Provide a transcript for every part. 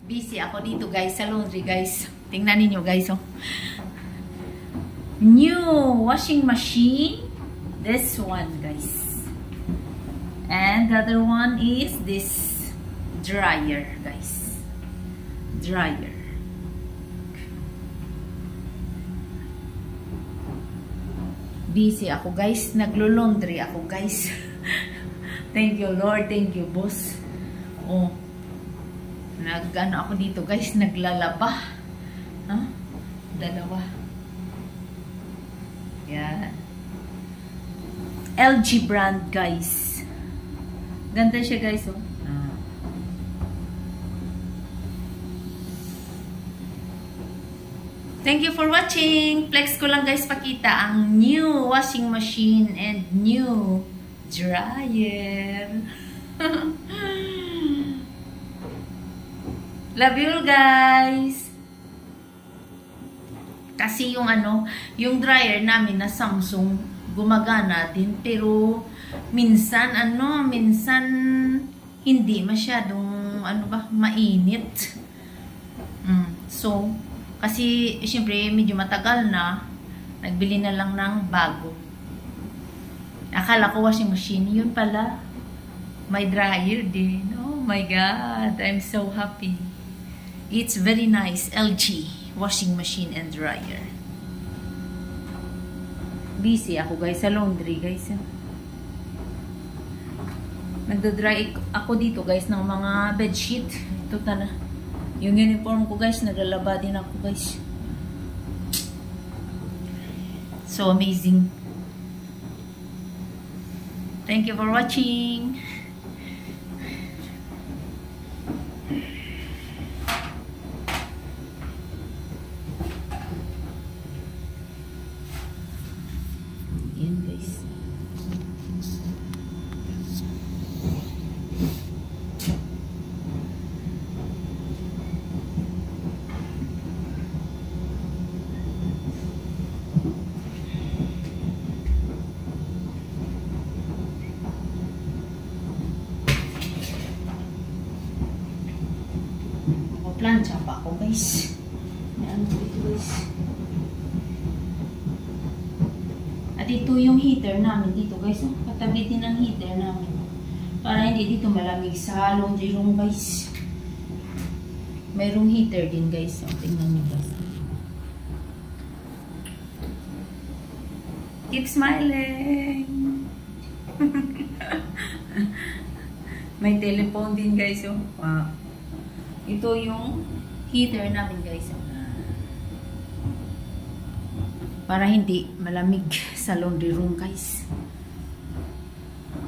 Busy ako dito guys sa laundry guys. Tingnan niyo guys oh. New washing machine. This one guys. And the other one is this dryer guys. Dryer. Busy ako guys. Naglo-laundry ako guys. Thank you Lord. Thank you boss. Oh. Nag-ano ako dito guys, naglalaba. Huh? Dalawa. Yan. LG brand guys. Ganda siya guys oh. Thank you for watching. Flex ko lang guys pakita ang new washing machine and new dryer. Love you guys. Kasi yung yung dryer namin na Samsung gumagana din pero minsan minsan hindi masyadong mainit. So kasi syempre medyo matagal na nagbili na lang ng bago. Akala ko washing machine, yun pala may dryer din. Oh my god, I'm so happy. It's very nice. LG washing machine and dryer. Busy ako guys sa laundry guys. Nagdo-dry ako dito guys ng mga bedsheet. Ito na. Yung uniform ko guys, naglalaba din ako guys. So amazing. Thank you for watching. Plancha pa ako guys. Yan dito guys. At ito yung heater namin dito guys. Katabi din ang heater namin. Para hindi dito malamig sa laundry room guys. Mayroong heater din guys. Tingnan nyo guys. Keep smiling. May telephone din guys. Wow. Ito yung heater namin guys. Para hindi malamig sa laundry room guys.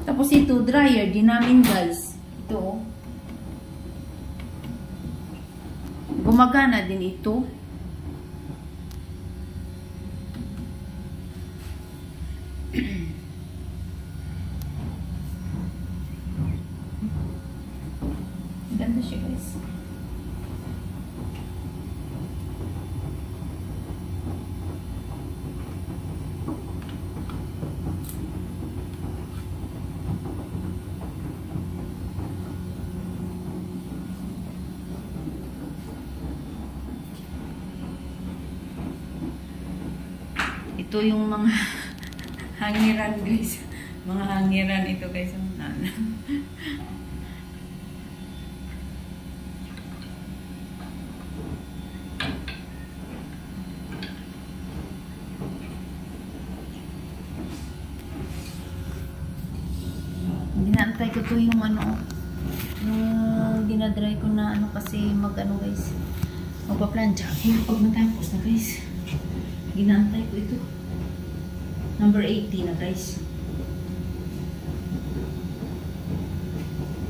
Tapos ito dryer din namin guys. Ito. Gumagana din ito. Ganda siya guys. Ito yung mga hangiran guys. Mga hangiran ito guys. Ginantay ko to yung yung dinadry ko na kasi guys. Magpa-plancha. Pag matapos na guys. Ginantay ko ito. Number 80 na guys.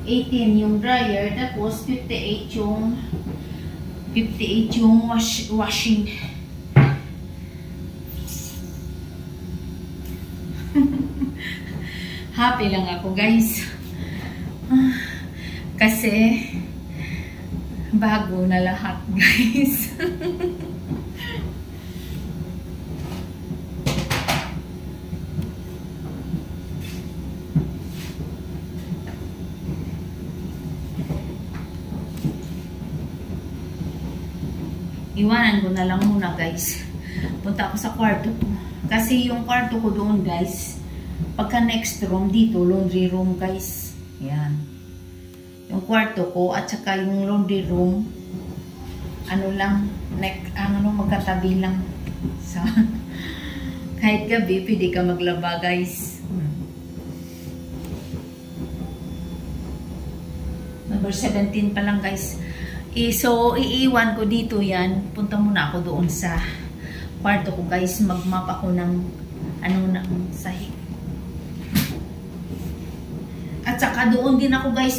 18 yung dryer, tapos 58 yung washing. Happy lang ako guys. Kasi bago na lahat guys. iwanan ko na lang muna guys. Punta ako sa kwarto ko. Kasi yung kwarto ko doon guys, pagka next room dito, laundry room guys. Yan. Yung kwarto ko at saka yung laundry room, ano lang, magkatabi lang. So, kahit gabi, pwede ka maglaba guys. Number 17 pa lang guys. So, iiwan ko dito yan. Punta muna ako doon sa kwarto ko guys. Mag-map ako ng sahig. At saka doon din ako guys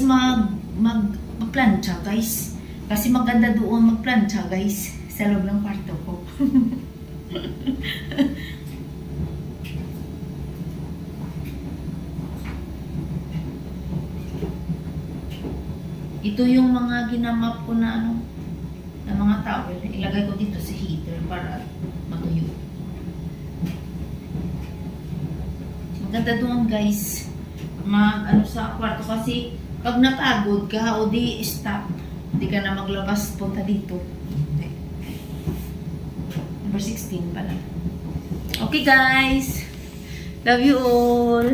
mag-plancha guys. Kasi maganda doon mag-plancha guys. Sa loob ng kwarto ko. Ito yung mga ginamap ko na na mga towel. Ilagay ko dito sa heater para matuyo. Maganda doon guys. Sa kwarto kasi pag napagod ka o di stop. Hindi ka na maglabas, punta dito. Number 16 pala. Okay guys. Love you all.